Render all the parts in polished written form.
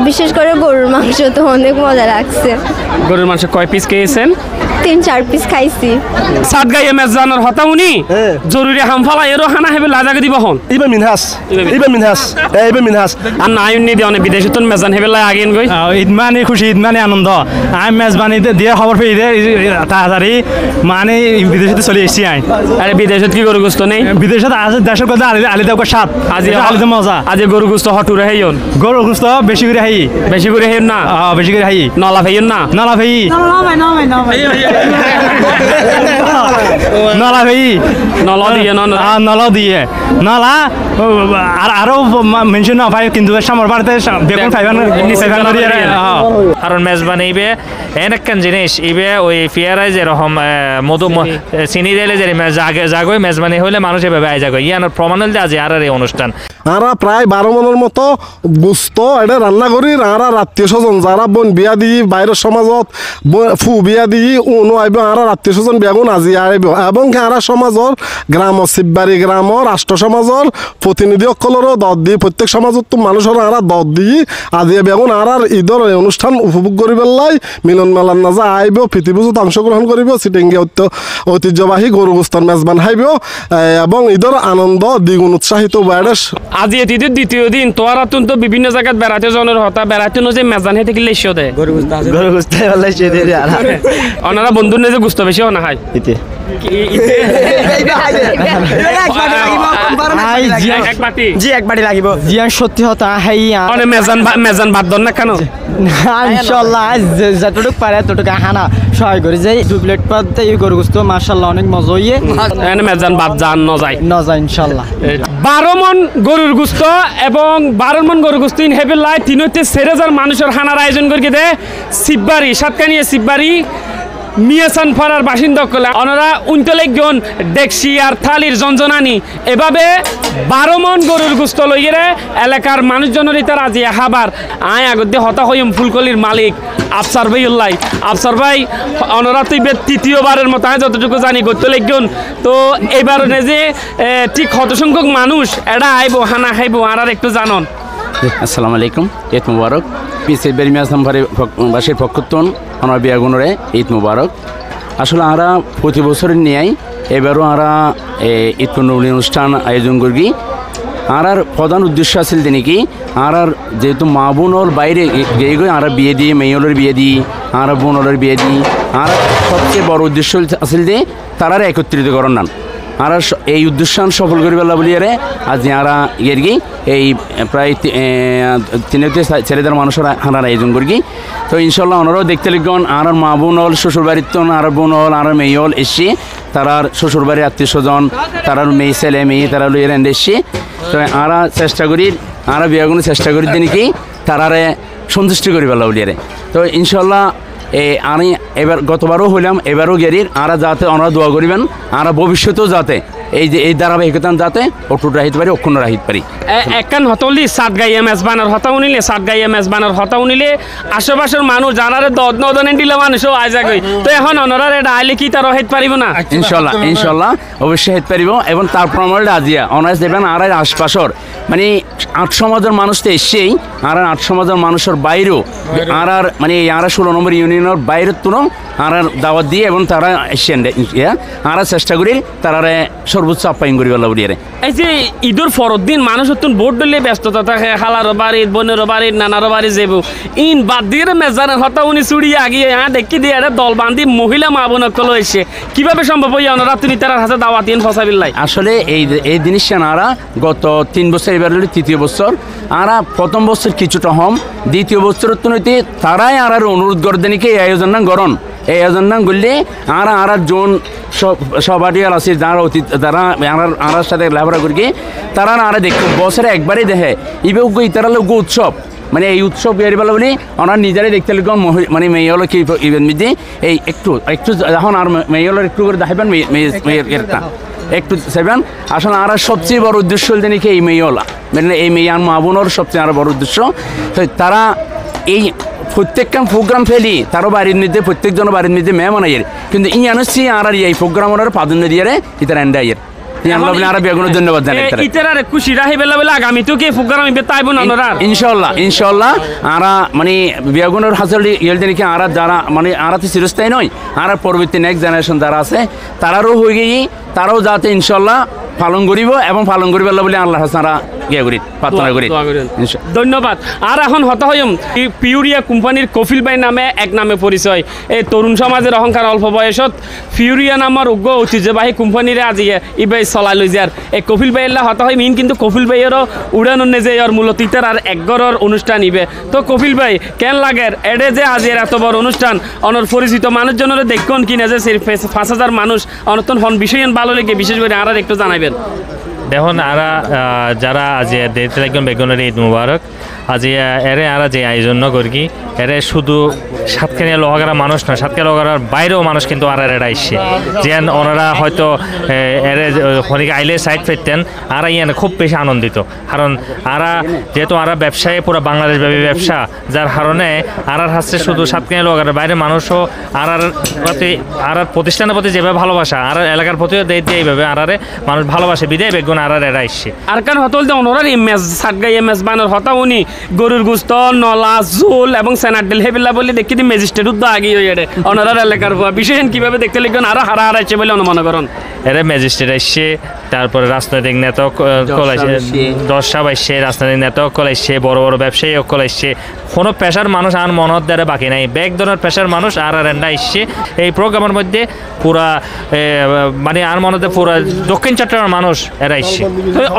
বিশেষ করে গরুর মাংস তো অনেক মজা লাগছে। গরুর মাংস কয় পিস খেয়েছেন? 3-4 পিস খাইছি। সাত গাইয়ে মেজানোর হতা উনি জরুরি হামফালা এরও হানা হেবে লাজাকে দিব হন ইবে মিনহাস আর না আইনি দিয়ে অনেক বিদেশে তো মেজান হেবে লাই আগেন গই ঈদ মানে খুশি, ঈদ মানে আনন্দ। আমি মেজবানিতে দিয়ে খবর পেয়ে তাড়াতাড়ি মানে বিদেশে চলে এসেছি। আরে বিদেশত কি গরু গোস্ত নেই? বিদেশে আছে দেশের কথা আলি দেওয়ার স্বাদ, আজি আলিতে মজা। আজ গরু গোস্ত হটুরে হেইন, গরু গোস্ত বেশি করে হাই, বেশি করে হেইন না, বেশি করে হাই। নলা ফেইন না, নলা ভাই নলা ভাই নলা দিয়ে নলা দিয়ে নলা আরো মেনশন না ভাই, কিন্তু সামর বাড়িতে বেগুন ফাইবার কারণ মেজবানি ইবে এনেকান জিনিস ইবে ওই ফিয়ারাই যেরকম মধু চিনি দিলে যে জাগোয় মেজবানি হইলে মানুষ এভাবে আই জাগো ইয়ানোর প্রমাণ হইলে আজ আর এই অনুষ্ঠান আরা প্রায় 12 মনের মতো গুস্ত এটা রান্না করি। আরা আত্মীয় স্বজন যারা বোন বিয়া দিই বাইরের সমাজত ফু বিয়া দিই উনো আইব, আরা আত্মীয় স্বজন বিয়াগুন আজি আইব এবং আরা সমাজর গ্রাম শিববাড়ি গ্রাম রাষ্ট্র সমাজর প্রতিনিধি সকলেরও দত দিয়ে প্রত্যেক সমাজত মানুষের আরা দত দিয়ে আজি বেগুন আর ঈদর অনুষ্ঠান উপভোগ করি পেলাই মিলন মেলার নাজা আইব, পৃথিবীত অংশগ্রহণ করিব, সিটিঙ্গে ঐতিহ্যবাহী গরু গোস্তর মেজবান খাইব এবং ঈদর আনন্দ দ্বিগুণ উৎসাহিত বাইরে। আজি ঈদের দ্বিতীয় দিন তোরা তো বিভিন্ন জায়গায় বেড়াতে জনের হতা বেড়াতে যে মেজান হেতে কিলে এসে দেয় গরু গোস্ত ওনারা বন্ধুর নিজে গুস্ত বেশি না খায় এক বাটি লাগিব জিয়ান সত্যি হতা হাই মেজান বাদ দন না কেন? ইনশাআল্লাহ যতটুক পারে ততটুক হানা সহায় করে যাই। 2 প্লেট পাতে এই গরু গোস্ত মাশাআল্লাহ অনেক মজা হইয়ে মেজান বাদ যান ন যায় ইনশাআল্লাহ। 12 মন গরুর গোস্ত এবং 12 মন গরুর গোস্ত ইন হেভি লাই তিনতে 4000 মানুষের হানার আয়োজন করে দে শিববাড়ি সাতকানিয়া শিববাড়ি মিয়াসান পাড়ার বাসিন্দা কলা ওনারা 39 জন ডেকসি আর থালির জঞ্জনানি এভাবে 12 মন গরুর গোস্ত লইয়ে এলাকার মানুষজনের তার আজি হাবার আয় আগতে হতা হইম ফুলকলির মালিক আফসার ভাইউল্লাই আফসার ভাই ওনারা তো তৃতীয়বারের মতো আমি যতটুকু জানি করতে লাগবেন তো এবার যে ঠিক কত সংখ্যক মানুষ এটা আইব হানা খাইব আর একটু জানন। আসসালামু আলাইকুম, ঈদ মুবারক। পিসে বেরিমিয়াস বাসীর পক্ষত্বন আমার বিয়াগুণরে ঈদ মুবারক। আসলে আমরা প্রতি বছরের নিয়েই এবারও আমরা ঈদ পূর্ণবলী অনুষ্ঠান আয়োজন করি। আর প্রধান উদ্দেশ্য আছিল কি আর যেহেতু মা বোনর বাইরে গিয়ে গিয়ে আমরা বিয়ে দিই, মেয়েলের বিয়ে দিই, আর বোনলের বিয়ে দিই। আর সবচেয়ে বড় উদ্দেশ্য আছিল যে তারা একত্রিত করার নান আর এই উদ্দেশ্য সফল করি পেলা বলি আরে আজ আমরা ইয়ের কি এই প্রায় 3 ছেলেদের মানুষের হানার আয়োজন করি। তো ইনশাল্লাহ ওনারাও দেখতে লিখবেন আর মা বোন হল শ্বশুর বাড়ির তো আর বোন হল আর মেয়ে হল এসে তারার শ্বশুর বাড়ির আত্মীয় স্বজন তারার মেয়ে ছেলে মেয়ে তারা লইয়ের এসে তো আমরা চেষ্টা করি আমরা বিয়াগুলো চেষ্টা করি দিন কি তারারে সন্তুষ্টি করি পেলা বলি আরে। তো ইনশাল্লাহ আমি এবার গতবারও হইলাম এবারও গেরির আরা যাতে ওনারা দোয়া করিবেন আর ভবিষ্যতেও যাতে এই যে এই ধারাবাহিকতা যাতে অটুট রাহিত পারি অক্ষুণ্ণ রাহিত পারি। একখান হতলি সাত গাইয়া মেজবানের হতা উনিলে সাত গাইয়া মেজবানের হতা উনিলে আশেপাশের মানুষ যারা দনে দিলে মানুষও আয় যাগই তো এখন ওনারা এটা আইলে কি তার হেত পারিব না? ইনশাল্লাহ অবশ্যই হেত পারিব এবং তার প্রমাণ আজিয়া অনার্স দেবেন আর আশপাশর মানে 8 সমাজের মানুষ তো এসেই আর 8 সমাজের মানুষের বাইরেও আর মানে আর 16 নম্বর ইউনিয়নের বাইরের তুলো আর দাওয়াত দিয়ে এবং তারা এসেন আর চেষ্টা করি তারা সর্বোচ্চ আপ্যায়ন করি বলা বলি। এই যে ঈদের পরের দিন মানুষ ভোট দিলে ব্যস্ততা থাকে খালার বাড়ি বোনের বাড়ি নানার বাড়ি যাব ইন বাদ দিয়ে মেজানের হতা উনি চুড়িয়ে আগিয়ে দেখি দিয়ে দল বান্ধি মহিলা মা বোন কলো এসে কিভাবে সম্ভব হইয়া ওনারা তুমি তার হাতে দাওয়াত দিন ফসাবিল্লাই? আসলে এই জিনিসটা নারা গত 3 বছর এবার হলো 3য় বছর আরা প্রথম বছর কিছুটা হম দ্বিতীয় বছরের তুলনাতে তারাই আর অনুরোধ করে দেন কি এই আয়োজন না গরণ এই আয়োজন না করলে আর জোন সবাটিয়াল আছে যারা অতীত তারা আর সাথে লেখাপড়া করি তারা আর দেখো বছরে একবারই দেখে ইবেও তারা লোক উৎসব মানে এই উৎসব বেরিবেলা বলি ওনার নিজেরাই দেখতে লিখবেন মানে মেয়ে হলো কি ইভেন্ট মিদি এই একটু যখন আর মেয়ে হলো একটু করে দেখাবেন মেয়েটা একটু সেবেন আসলে আর সবচেয়ে বড় উদ্দেশ্য হল নাকি এই মেয়েওলা মানে এই মেয়ে আর মা বোনের সবচেয়ে আরো বড় উদ্দেশ্য। তো তারা এই প্রত্যেকখান প্রোগ্রাম ফেলি তারও বাড়ির মধ্যে প্রত্যেকজনের বাড়ির মধ্যে মেয়ে মানাইয়ের কিন্তু ই আনছি আর এই প্রোগ্রাম ওনার প্রাধান্য দিয়ে ইতার এন্ডাইয়ের ইয়ান বলে আরা বিয়াগুনো ধন্যবাদ জানাই তারা ইতার আর খুশি রাহি বেলা বেলা আগামী তো কে প্রোগ্রাম ইবে তাইব না ওনারা ইনশাআল্লাহ আরা মানে বিয়াগুনোর হাসল ইয়েলদের কি আরা যারা মানে আরা তো চিরস্থায়ী নয় আরা পরবর্তী নেক্সট জেনারেশন যারা আছে তারারও হয়ে গিয়ে তারাও যাতে ইনশাআল্লাহ পালন করিব এবং পালন করিব বলে আল্লাহ হাসারা ইয়ে করি প্রার্থনা করি ধন্যবাদ। আর এখন হতা হইম পিউরিয়া কোম্পানির কফিল ভাই নামে এক নামে পরিচয় এই তরুণ সমাজের অহংকার অল্প বয়সত পিউরিয়া নামৰ উগ্র ঐতিহ্যবাহী কোম্পানিরে আজি ইবাই চলাই লৈ যার এই কফিল ভাইয়ের হতা হয় মিন কিন্তু কফিল ভাইয়েরও উড়ানো নেজে আর মূলত ইতার আর একগরর অনুষ্ঠান ইবে তো কফিল ভাই কেন লাগের এডে যে আজির এত বড় অনুষ্ঠান অনর পরিচিত মানুষজনের দেখুন কিনা যে 5,000 মানুষ অনতন হন বিষয় ভালো লেগে বিশেষ করে আর একটু জানাবেন। দেখুন আরা যারা আজি দেখতে লাগবেন বেগুনের ঈদ মুবারক আজি এরে আরা যে আয়োজন করি এরে শুধু সাতখানিয়া লোহাগারা মানুষ না সাতখানিয়া লোহাগারার বাইরেও মানুষ কিন্তু আর এরা আইসে যেন ওনারা হয়তো এরে খনিকে আইলে সাইড ফেরতেন আর ইয়ান খুব বেশি আনন্দিত কারণ আরা যেহেতু আরা ব্যবসায়ী পুরো বাংলাদেশব্যাপী ব্যবসা যার কারণে আরার হাসছে শুধু সাতখানিয়া লোহাগারার বাইরে মানুষও আরার প্রতি আরার প্রতিষ্ঠানের প্রতি যেভাবে ভালোবাসা আর এলাকার প্রতিও দিয়ে এইভাবে আরারে মানুষ ভালোবাসে বিদায় বেগুন আরার এরা আসছে আর কারণ হতল যে ওনার এমএস সাতগাই এমএস বানর হতা উনি গরুর গুস্ত নলা ঝোল এবং সেনাডেল হেবিল্লা বলে দেখি দি ম্যাজিস্ট্রেট উদ্দা আগে হয়ে ওনার এলাকার বিষয় কিভাবে দেখতে লিখবেন আরো হারা হারাইছে বলে অনুমান করেন এরা ম্যাজিস্ট্রেট আসছে তারপরে রাজনৈতিক নেতা কলাইছে 10 আসছে রাজনৈতিক নেতাও কলাইছে বড় বড় ব্যবসায়ী কলাইছে কোনো পেশার মানুষ আর মনত দ্বারা বাকি নাই ব্যাগ ধরনের পেশার মানুষ আর এন্ডা আসছে এই প্রোগ্রামের মধ্যে পুরা মানে আর মনতে পুরা দক্ষিণ চট্টগ্রামের মানুষ এরা আসছে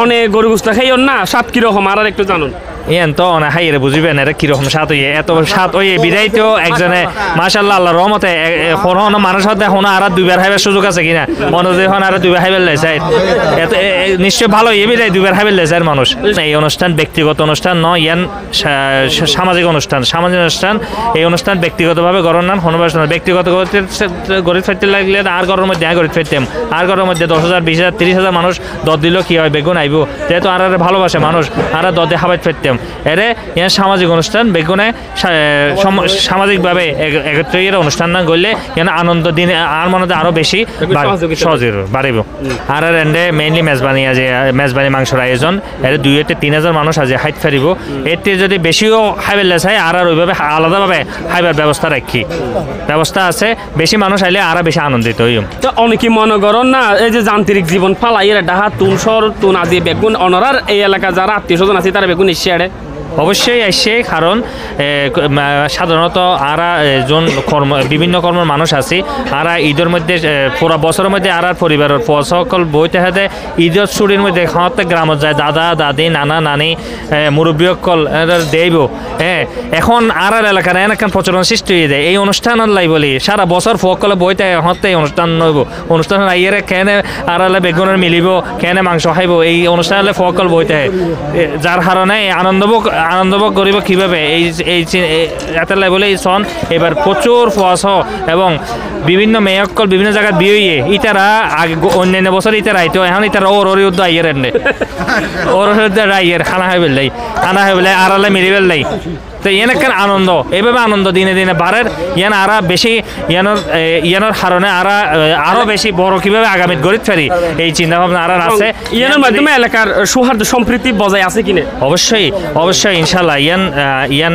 অনেক গরু গুস্তা খাইও না স্বাদ কিরকম আর একটু জানুন ইয়ান তো অনেক হাইরে বুঝবেন এটা কিরকম স্বাদ হইয়ে এত স্বাদ হইয়ে বিদায় তো একজনে মাশাআল্লাহ আল্লাহ রহমতে কোনো মানুষ হতে এখন আর 2বার খাইবার সুযোগ আছে কিনা মনে যখন আর 2বার খাইবার লাই চাই এত নিশ্চয় ভালো হইয়ে বিদায় 2বার খাইবার লাই চাই মানুষ এই অনুষ্ঠান ব্যক্তিগত অনুষ্ঠান নয় ইয়ান সামাজিক অনুষ্ঠান এই অনুষ্ঠান ব্যক্তিগতভাবে গড়ন না কোনো ব্যক্তিগত গরিব ফেরতে লাগলে আর ঘরের মধ্যে গরিব ফেরতাম আর ঘরের মধ্যে 10,000 20,000 30,000 মানুষ দর দিল কি হয় বেগুন আইব যেহেতু আর ভালোবাসে মানুষ আর দরে খাবার ফেরতাম এরে ইয়ার সামাজিক অনুষ্ঠান বেগুনে সামাজিকভাবে একত্রিত অনুষ্ঠান না করলে ইয়ান আনন্দ দিন আর মনে আরো বেশি সহজের বাড়িব আর এন্ডে মেইনলি মেজবানি মাংসের আয়োজন এর 2,000-3,000 মানুষ আজ হাইট ফেরিব এতে যদি বেশিও খাইবেলে চাই আর ওইভাবে আলাদাভাবে খাইবার ব্যবস্থা আছে বেশি মানুষ আইলে আর বেশি আনন্দিত হইম তো অনেকে মনে করেন না এই যে যান্ত্রিক জীবন ফালাইয়ের ডাহা তুন শহর তুন আজি বেগুন অনরার এই এলাকা যারা আত্মীয় স্বজন আছে তারা বেগুন এসে অবশ্যই আসছে কারণ সাধারণত আরা জন বিভিন্ন কর্মের মানুষ আছে আরা ঈদের মধ্যে পুরো বছরের মধ্যে আর পরিবারের সকল বইতে হাতে ঈদের ছুটির মধ্যে খাওয়াতে গ্রামত যায় দাদা দাদি নানা নানি মুরব্বী সকল দেব হ্যাঁ এখন আর এলাকার এখন প্রচলন সৃষ্টি হয়ে যায় এই অনুষ্ঠান লাই বলি সারা বছর সকলে বইতে হতে এই অনুষ্ঠান নইব অনুষ্ঠান আইয়ের কেনে আর বেগুনের মিলিব কেনে মাংস খাইব এই অনুষ্ঠান সকল বইতে যার কারণে আনন্দভোগ করিব কিভাবে এত বলে এই সন এবার প্রচুর ফস এবং বিভিন্ন মেয়কল বিভিন্ন জায়গায় বিয়ে ইতারা আগে অন্যান্য বছর ইতারা আইতো এখন ইতারা ওর উদ্দ আইয়ের এনে ওর আইয়ের খানা হয়ে বেলাই খানা হয়ে বেলাই আড়ালে মিলি বেলাই তো ইয়ান আনন্দ এইভাবে আনন্দ দিনে দিনে বাড়ের ইয়ান আরা বেশি ইয়ানোর কারণে আরো বেশি বড় কিভাবে আগামী গড়িত ফেরি এই চিন্তা ভাবনা আর আছে ইয়ানের মাধ্যমে এলাকার সৌহার্দ্য সম্প্রীতি বজায় আছে কিনা অবশ্যই ইনশাল্লাহ ইয়ান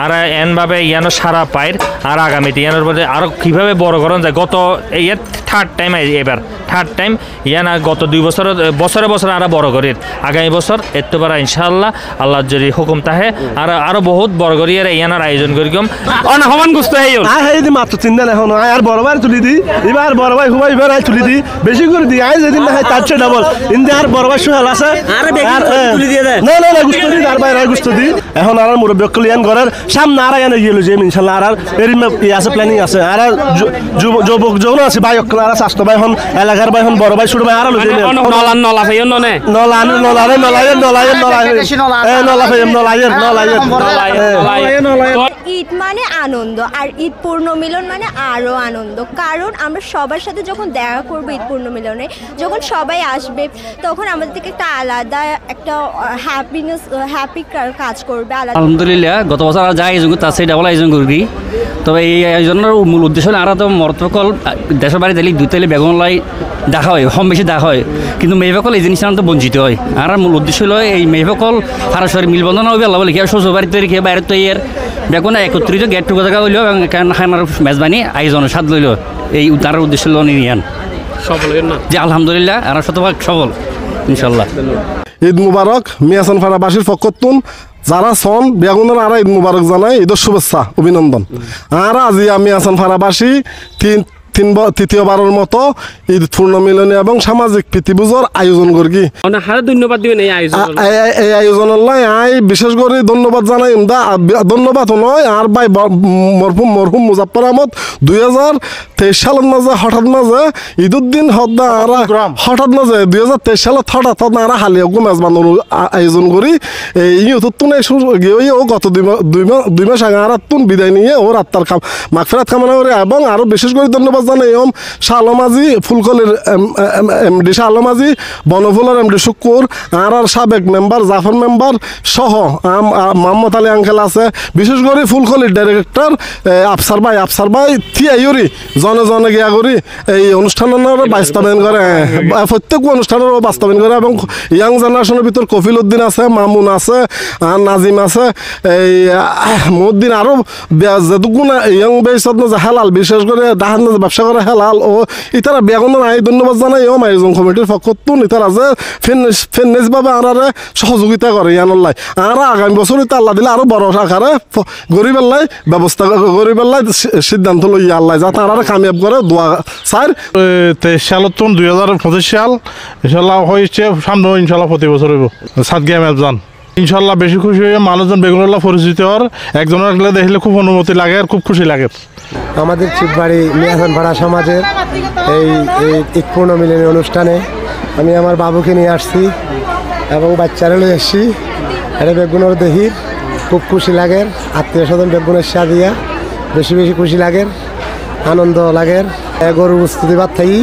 আর এনভাবে ইয়ানো সারা পায় আর আগামীতে ইয়ানোর মধ্যে আরো কিভাবে বড় করণ যায় গত ইয়ার থার্ড টাইম ইয়ান গত 2 বছরে আরো বড় করি আগামী বছর এত পারা ইনশাল্লাহ আল্লাহ যদি হুকুম তাহে আরো বহুত বড় করি ইয়ানোর আয়োজন করি সমান গুস্ত মাত্র চিন্তা এখন আর বড় ভাই তুলি দি এবার বড় ভাই হুবাই এবার তুলি দি বেশি করে দি আই যেদিন না হয় তার চেয়ে ডাবল ইন্দে আর বড় ভাই সুহাল আছে না গুস্ত দি আর বাইরে গুস্ত দি এখন আর মুরব্বী কলিয়ান ঘরের সামনে আর এনে গেল যে ইনশাল্লাহ আর এর আছে প্ল্যানিং আছে আর যুবক যৌন আছে ভাই আর স্বাস্থ্য ভাই হন এলাকার ভাই হন বড় ভাই ছোট ভাই আর নলা ভাই ঈদ মানে আনন্দ আর ঈদ পূর্ণ মিলন মানে আরো আনন্দ কারণ আমরা সবার সাথে যখন দেখা করবো ঈদ পূর্ণ মিলনে যখন সবাই আসবে তখন আমাদের থেকে একটা আলাদা একটা হ্যাপি কাজ করবে আলাদা আলহামদুলিল্লাহ গত বছর আর যা আয়োজন তার সেই ডাবল আয়োজন করি তবে এই আয়োজনের মূল উদ্দেশ্য হলো আরা তো মরতকল দেশের বাড়ি দিলে দুই তাইলে বেগুন লাই দেখা হয় কম বেশি দেখা হয় কিন্তু মেহফকল এই জিনিসটা তো বঞ্চিত হয় আর মূল উদ্দেশ্য হলো এই মেহফকল পারস্পরিক মিলবন্ধন হবে আল্লাহ বলে কি শ্বশুর বাড়িতে রেখে বাইরে তো এর বেগুন একত্রিত গেট টুগেদার হইল এবং খানার মেজবানি আয়োজনের স্বাদ লইল এই তার উদ্দেশ্য হলো নিয়ান সফল না যে আলহামদুলিল্লাহ আর শতভাগ সফল ইনশাল্লাহ। ঈদ মুবারক মিয়াসান ফারাবাসীর পক্ষতুন যারা সন বেগুনের আর ঈদ মুবারক জানাই ঈদের শুভেচ্ছা অভিনন্দন। আর আজি আমি আসান ফারাবাসী তৃতীয়বারের মতো ঈদ পূর্ণ মিলনী এবং সামাজিক প্রীতিভোজের আয়োজন করি। হারে ধন্যবাদ দিবেন এই আয়োজন এই আয়োজনের লাই আই বিশেষ করে ধন্যবাদ জানাই ধন্যবাদ নয় আর ভাই মরহুম মুজাফফর আহমদ 2023 সালের মাঝে হঠাৎ মাঝে ঈদের দিন হঠাৎ মাঝে 2023 সালত হঠাৎ আর হালিয়াগু মেজবানোর আয়োজন করি এই ইউতুন ও গত দুই মাস আগে আর বিদায় নিয়ে ওর আত্মার মাগফিরাত কামনা করে এবং আরো বিশেষ করে ধন্যবাদ জানাই শালমাজি ফুলকলির এমডি শালমাজি বনফুলের এমডি শুকুর আর সাবেক মেম্বার জাফর মেম্বার সহ মোহাম্মদ আলী আঙ্কেল আছে বিশেষ করে ফুলকলির ডাইরেক্টর আফসার ভাই থিয়াইরি জনে জনে গিয়া করি এই অনুষ্ঠানের বাস্তবায়ন করে প্রত্যেক অনুষ্ঠানের বাস্তবায়ন করে এবং ইয়াং জেনারেশনের ভিতর কফিল উদ্দিন আছে মামুন আছে নাজিম আছে এই মুদ্দিন আরো যেটুকু ইয়াং বেসত যে হেলাল বিশেষ করে দাহান ব্যবসা করে হেলাল ও ইতারা বেগুনের আই ধন্যবাদ জানাই আয়োজন কমিটির পক্ষতুন ইতারা যে ফিটনেস ভাবে আনারে সহযোগিতা করে ইয়ানল্লাই আর আগামী বছর ইতা আল্লাহ দিলে আরো বড় আকারে গরিবেল্লাই ব্যবস্থা গরিবেল্লাই সিদ্ধান্ত লইয়া আল্লাহ যা তারা কামিয়াব করে দোয়া স্যার 23 সালত 2025 সাল ইনশাল্লাহ হয়েছে সামনে ইনশাল্লাহ প্রতি বছর হইব সাদগিয়া মেজবান ইনশাল্লাহ বেশি খুশি হয়ে মানুষজন বেগুনুল্লাহ পরিচিত হওয়ার একজনের দেখলে খুব অনুমতি লাগে আর খুব খুশি লাগে। আমাদের চিপবাড়ি মিয়াসান পাড়া সমাজের এই ঈদ পূর্ণ মিলনী অনুষ্ঠানে আমি আমার বাবুকে নিয়ে আসছি এবং বাচ্চারা নিয়ে এসছি এটা বেগুনের দেহির খুব খুশি লাগে আত্মীয় স্বজন বেগুনের সাদিয়া বেশি খুশি লাগে আনন্দ লাগে গরু প্রস্তুতি বাদ থাকি।